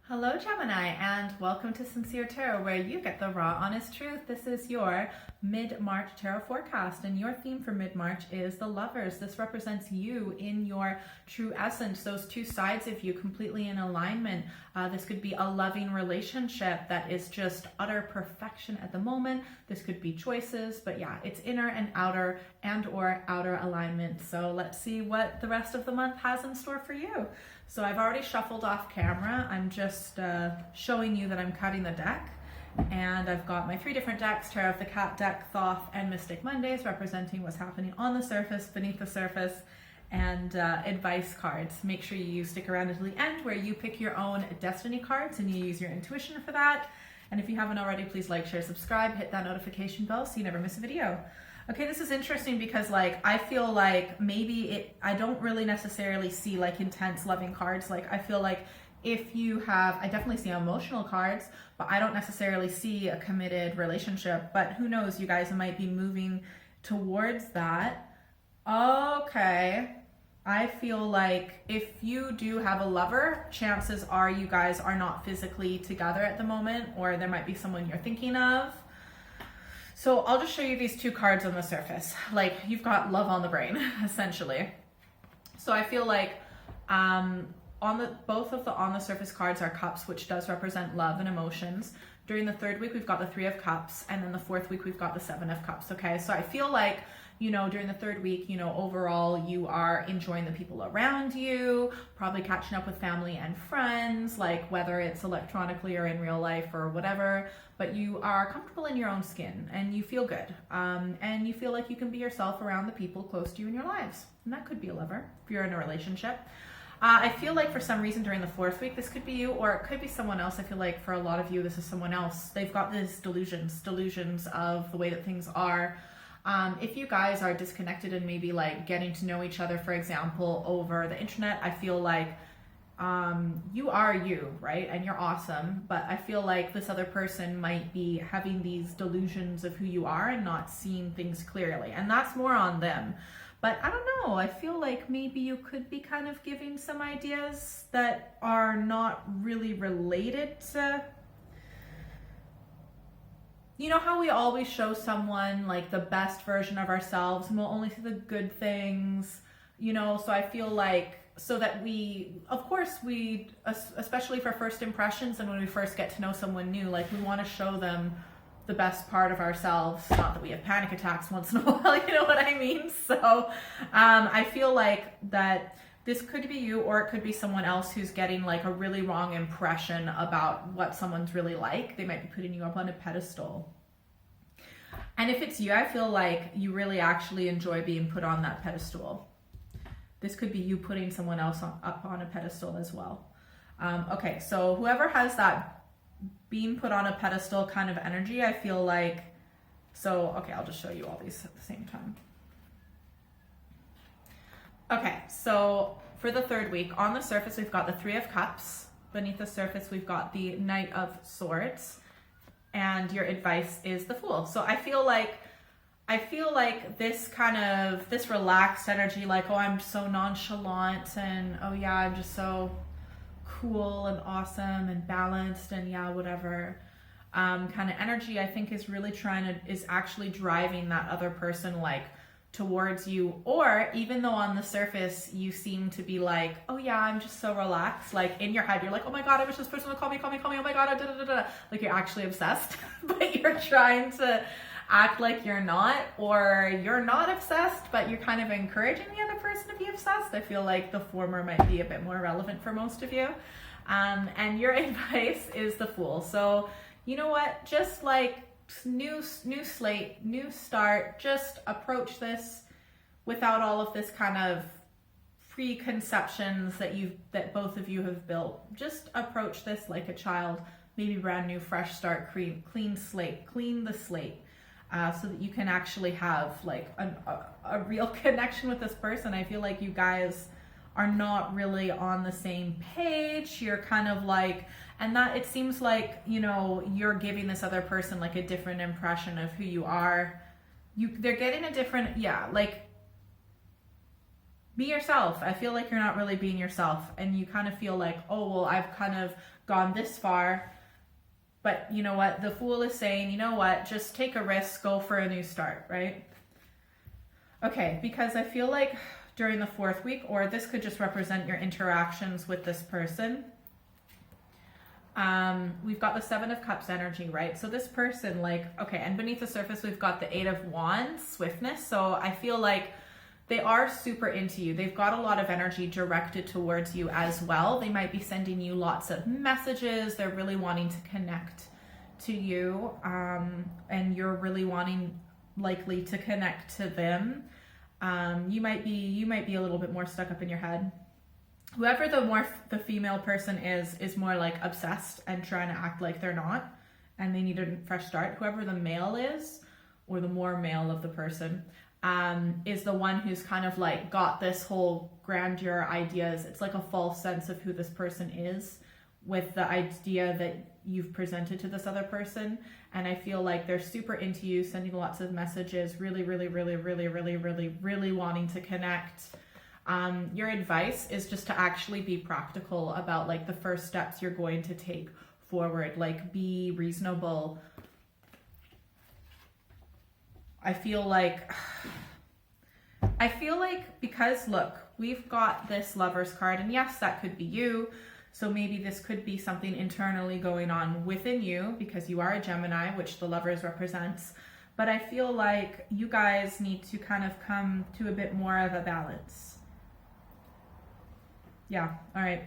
Hello Gemini, and welcome to Sincere Tarot, where you get the raw, honest truth. This is your mid-March tarot forecast, and your theme for mid-March is the Lovers. This represents you in your true essence, those two sides of you completely in alignment. This could be a loving relationship that is just utter perfection at the moment. This could be choices, but yeah, it's inner and outer alignment. So let's see what the rest of the month has in store for you. So I've already shuffled off camera. I'm just showing you that I'm cutting the deck. And I've got my three different decks, Tarot of the Cat deck, Thoth, and Mystic Mondays, representing what's happening on the surface, beneath the surface, and advice cards. Make sure you stick around until the end, where you pick your own destiny cards and you use your intuition for that. And if you haven't already, please like, share, subscribe, hit that notification bell so you never miss a video. Okay, this is interesting because I feel like maybe I don't really necessarily see intense loving cards. I feel like if you have, I definitely see emotional cards, but I don't necessarily see a committed relationship. But who knows, you guys might be moving towards that. Okay, I feel like if you do have a lover, chances are you guys are not physically together at the moment, or there might be someone you're thinking of. So I'll just show you these two cards on the surface. You've got love on the brain, essentially. So I feel like both of the on the surface cards are cups, which does represent love and emotions. During the third week, we've got the 3 of Cups, and then the fourth week, we've got the 7 of Cups, okay? So I feel like, during the third week, overall, you are enjoying the people around you, probably catching up with family and friends, whether it's electronically or in real life or whatever, but you are comfortable in your own skin and you feel good. And you feel like you can be yourself around the people close to you in your lives. And that could be a lover if you're in a relationship. I feel like for some reason during the fourth week, this could be you, or it could be someone else. I feel like for a lot of you, this is someone else. They've got these delusions of the way that things are. If you guys are disconnected and maybe getting to know each other, for example, over the internet, I feel like you are you, right? And you're awesome. But I feel like this other person might be having these delusions of who you are and not seeing things clearly. And that's more on them. But I don't know, I feel like maybe you could be kind of giving some ideas that are not really related to... You know how we always show someone the best version of ourselves and we'll only see the good things, so I feel like, so that of course especially for first impressions and when we first get to know someone new, we want to show them the best part of ourselves. Not that we have panic attacks once in a while, you know what I mean? So I feel like that this could be you, or it could be someone else who's getting a really wrong impression about what someone's really like. They might be putting you up on a pedestal. And if it's you, I feel like you really actually enjoy being put on that pedestal. This could be you putting someone else up on a pedestal as well. Okay, so whoever has that being put on a pedestal kind of energy, I feel like, okay, I'll just show you all these at the same time. Okay, so for the third week, on the surface, we've got the 3 of Cups. Beneath the surface, we've got the Knight of Swords. And your advice is the Fool. So I feel like this relaxed energy, oh, I'm so nonchalant, and oh yeah, I'm just so cool and awesome and balanced, and yeah, whatever. Kind of energy, I think, is actually driving that other person towards you. Or even though on the surface you seem to be oh yeah, I'm just so relaxed, in your head you're oh my god, I wish this person would call me, oh my god, da da da da. You're actually obsessed, but you're trying to act like you're not, or you're not obsessed, but you're kind of encouraging the other person to be obsessed. I feel like the former might be a bit more relevant for most of you. And your advice is the Fool. So you know what, just new slate, new start. Just approach this without all of this kind of preconceptions that both of you have built. Just approach this like a child, maybe brand new, fresh start, clean slate, clean the slate, so that you can actually have a real connection with this person. I feel like you guys are not really on the same page. You're kind of and that it seems you're giving this other person a different impression of who you are. They're getting a different, be yourself. I feel like you're not really being yourself, and you kind of feel oh, well, I've kind of gone this far. But you know what? The Fool is saying, you know what? Just take a risk, go for a new start, right? Okay, because I feel like during the 4th week, or this could just represent your interactions with this person. We've got the 7 of Cups energy, right? So this person, like, okay, and beneath the surface, we've got the 8 of Wands, swiftness. So I feel like they are super into you. They've got a lot of energy directed towards you as well. They might be sending you lots of messages. They're really wanting to connect to you, and you're really wanting likely to connect to them. You might be a little bit more stuck up in your head. Whoever the female person is more like obsessed and trying to act like they're not, and they need a fresh start. Whoever the male is, or the more male of the person, is the one who's kind of like got this whole grandeur ideas. It's like a false sense of who this person is with the idea that you've presented to this other person. And I feel like they're super into you, sending lots of messages, really wanting to connect. Your advice is just to actually be practical about like the first steps you're going to take forward. Like, be reasonable. I feel like because look, we've got this Lover's card, and yes, that could be you. So maybe this could be something internally going on within you because you are a Gemini, which the Lovers represents. But I feel like you guys need to kind of come to a bit more of a balance. Yeah, all right.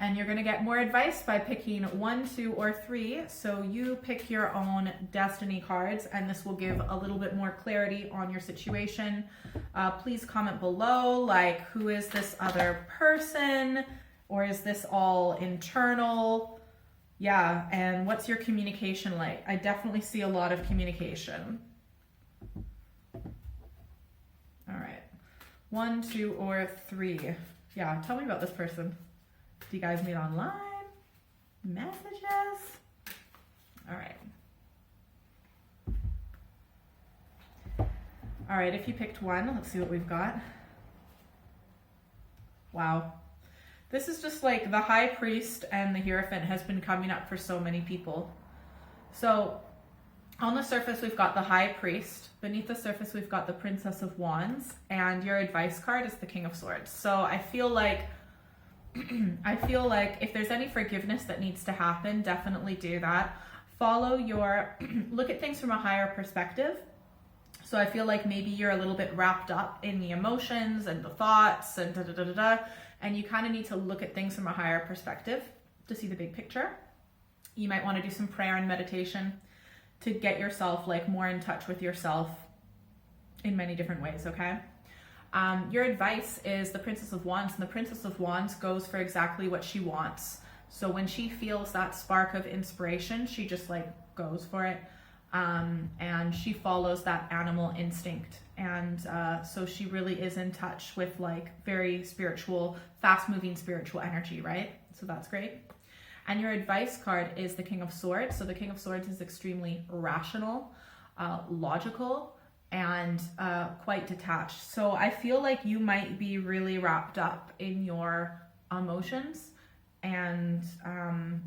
And you're going to get more advice by picking 1, 2, or 3. So you pick your own destiny cards, and this will give a little bit more clarity on your situation. Please comment below, like, who is this other person? Or is this all internal? Yeah, and what's your communication like? I definitely see a lot of communication. All right. 1, 2, or 3. Yeah, tell me about this person. Do you guys meet online? Messages? All right. All right, if you picked 1, let's see what we've got. Wow. This is just like the High Priest and the Hierophant has been coming up for so many people. So on the surface, we've got the High Priest. Beneath the surface, we've got the Princess of Wands. And your advice card is the King of Swords. So I feel like if there's any forgiveness that needs to happen, definitely do that. Follow your, look at things from a higher perspective. So I feel like maybe you're a little bit wrapped up in the emotions and the thoughts and and you kind of need to look at things from a higher perspective to see the big picture. You might want to do some prayer and meditation to get yourself like more in touch with yourself in many different ways, okay? Your advice is the Princess of Wands, and the Princess of Wands goes for exactly what she wants. So when she feels that spark of inspiration, she just like goes for it. And she follows that animal instinct. And so she really is in touch with like very spiritual, fast moving spiritual energy, right? So that's great. And your advice card is the King of Swords. So the King of Swords is extremely rational, logical, and quite detached. So I feel like you might be really wrapped up in your emotions and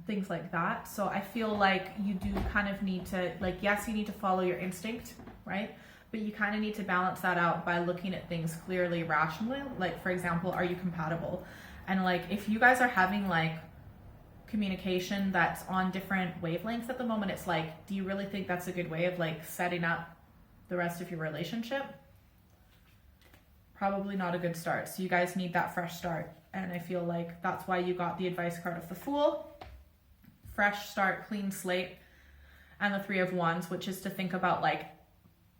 things like that. So I feel like you do kind of need to, like, yes, you need to follow your instinct, right? But you kind of need to balance that out by looking at things clearly, rationally. Like, for example, are you compatible? And like, if you guys are having like communication that's on different wavelengths at the moment, it's like, do you really think that's a good way of like setting up the rest of your relationship? Probably not a good start. So you guys need that fresh start. And I feel like that's why you got the advice card of the Fool. Fresh start, clean slate. And the 3 of Wands, which is to think about like,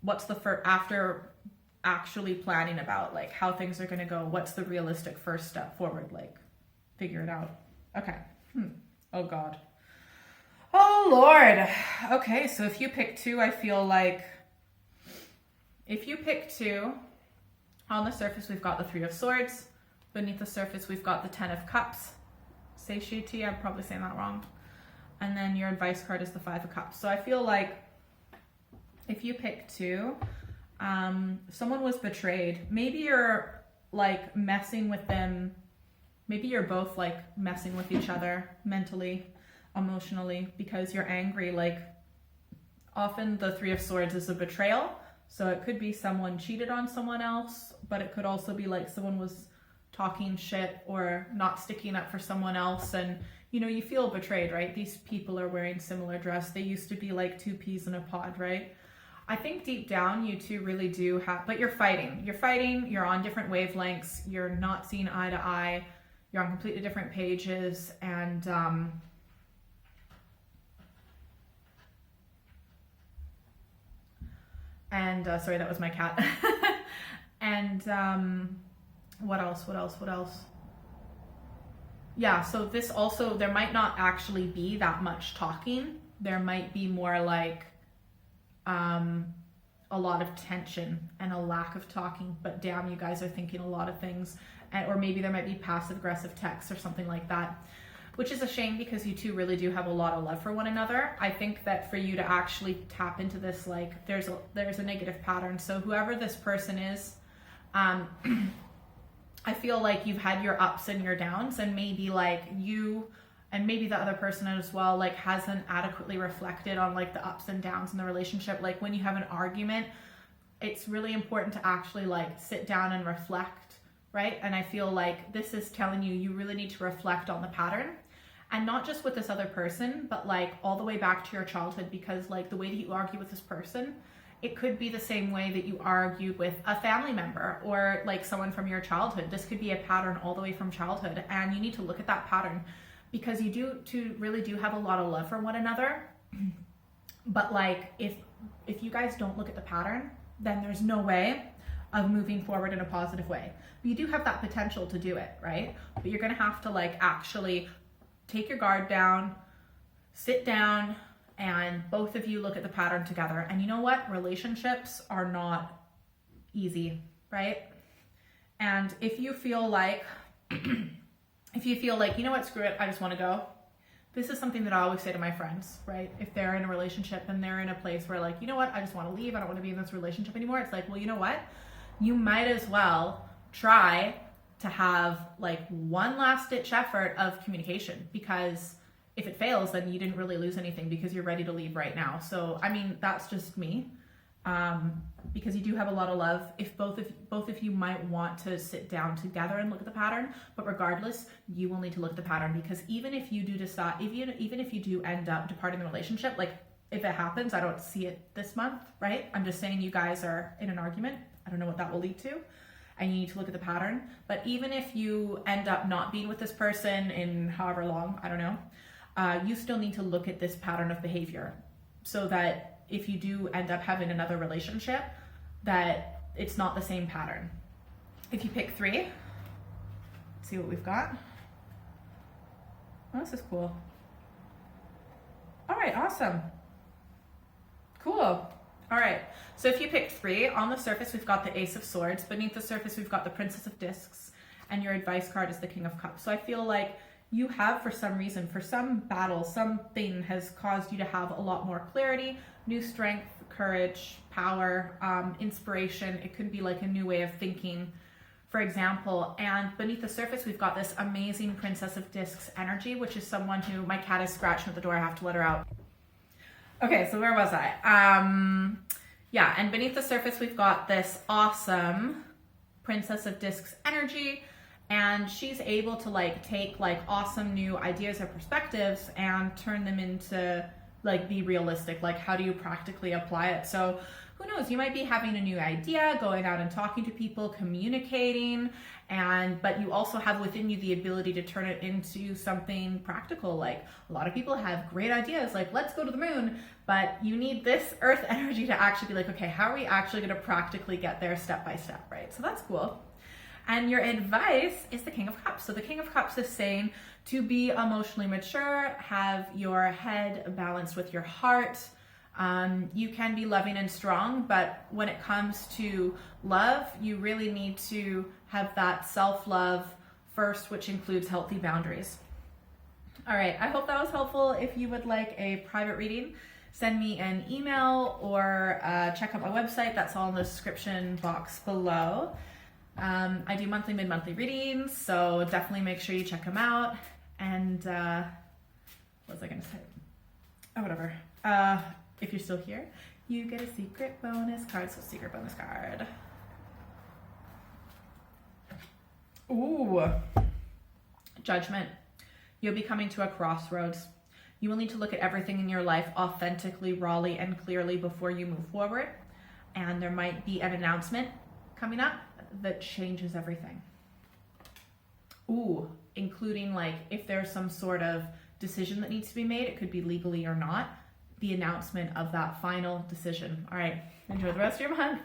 what's the first, after actually planning about like how things are going to go, what's the realistic first step forward? Like, figure it out. Okay. Oh God. Oh Lord. Okay. So if you pick 2, I feel like if you pick 2, on the surface, we've got the 3 of Swords. Beneath the surface, we've got the 10 of Cups. Satiety, I'm probably saying that wrong. And then your advice card is the 5 of Cups. So I feel like if you pick 2, someone was betrayed. Maybe you're like messing with them. Maybe you're both like messing with each other mentally. emotionally because you're angry. Like often the Three of Swords is a betrayal. So it could be someone cheated on someone else, but it could also be like someone was talking shit or not sticking up for someone else. And, you know, you feel betrayed, right? These people are wearing similar dress. They used to be like two peas in a pod, right? I think deep down you two really do have, but you're fighting. You're on different wavelengths. You're not seeing eye to eye. You're on completely different pages. And, sorry, that was my cat. And what else? Yeah, so this also, there might not actually be that much talking. There might be more like a lot of tension and a lack of talking, but damn, you guys are thinking a lot of things. Or maybe there might be passive aggressive texts or something like that, which is a shame because you two really do have a lot of love for one another. I think that for you to actually tap into this, like there's a negative pattern. So whoever this person is, I feel like you've had your ups and your downs, and maybe like you and maybe the other person as well, like hasn't adequately reflected on like the ups and downs in the relationship. Like when you have an argument, it's really important to actually like sit down and reflect, right? And I feel like this is telling you, you really need to reflect on the pattern, and not just with this other person, but like all the way back to your childhood, because like the way that you argue with this person, it could be the same way that you argued with a family member or like someone from your childhood. This could be a pattern all the way from childhood, and you need to look at that pattern because you really do have a lot of love for one another. But like if you guys don't look at the pattern, then there's no way of moving forward in a positive way. But you do have that potential to do it, right? But you're gonna have to like actually take your guard down, sit down, and both of you look at the pattern together. And you know what? Relationships are not easy, right? And if you feel like, you know what, screw it, I just want to go. This is something that I always say to my friends, right? If they're in a relationship and they're in a place where like, you know what, I just want to leave. I don't want to be in this relationship anymore. It's like, well, you know what? You might as well try to have like one last ditch effort of communication, because if it fails, then you didn't really lose anything because you're ready to leave right now. So, I mean, that's just me. Because you do have a lot of love. If both of you might want to sit down together and look at the pattern, but regardless, you will need to look at the pattern, because even if you do decide, even if you do end up departing the relationship, like if it happens, I don't see it this month, right? I'm just saying you guys are in an argument. I don't know what that will lead to. And you need to look at the pattern. But even if you end up not being with this person in however long, I don't know, you still need to look at this pattern of behavior so that if you do end up having another relationship, that it's not the same pattern. If you pick 3, let's see what we've got. Oh, this is cool. All right, awesome. Cool. All right, so if you pick 3, on the surface, we've got the Ace of Swords. Beneath the surface, we've got the Princess of Discs, and your advice card is the King of Cups. So I feel like you have, for some reason, for some battle, something has caused you to have a lot more clarity, new strength, courage, power, inspiration. It could be like a new way of thinking, for example. And beneath the surface, we've got this amazing Princess of Discs energy, which is someone who, my cat is scratching at the door, I have to let her out. Okay, so where was I? Yeah, and beneath the surface, we've got this awesome Princess of Discs energy, and she's able to like take like awesome new ideas or perspectives and turn them into like be realistic. Like, how do you practically apply it? So who knows, you might be having a new idea, going out and talking to people, communicating, but you also have within you the ability to turn it into something practical. Like a lot of people have great ideas, like let's go to the moon, but you need this earth energy to actually be like, okay, how are we actually going to practically get there step by step, right? So that's cool. And your advice is the King of Cups. So the King of Cups is saying to be emotionally mature, have your head balanced with your heart. You can be loving and strong, but when it comes to love, you really need to have that self-love first, which includes healthy boundaries. All right, I hope that was helpful. If you would like a private reading, send me an email or check out my website. That's all in the description box below. I do monthly, mid-monthly readings, so definitely make sure you check them out. And What was I going to say? Oh, whatever. If you're still here, you get a secret bonus card. So secret bonus card. Ooh. Judgment. You'll be coming to a crossroads. You will need to look at everything in your life authentically, rawly, and clearly before you move forward. And there might be an announcement coming up that changes everything. Ooh, including like if there's some sort of decision that needs to be made, it could be legally or not, the announcement of that final decision. All right, enjoy the rest of your month.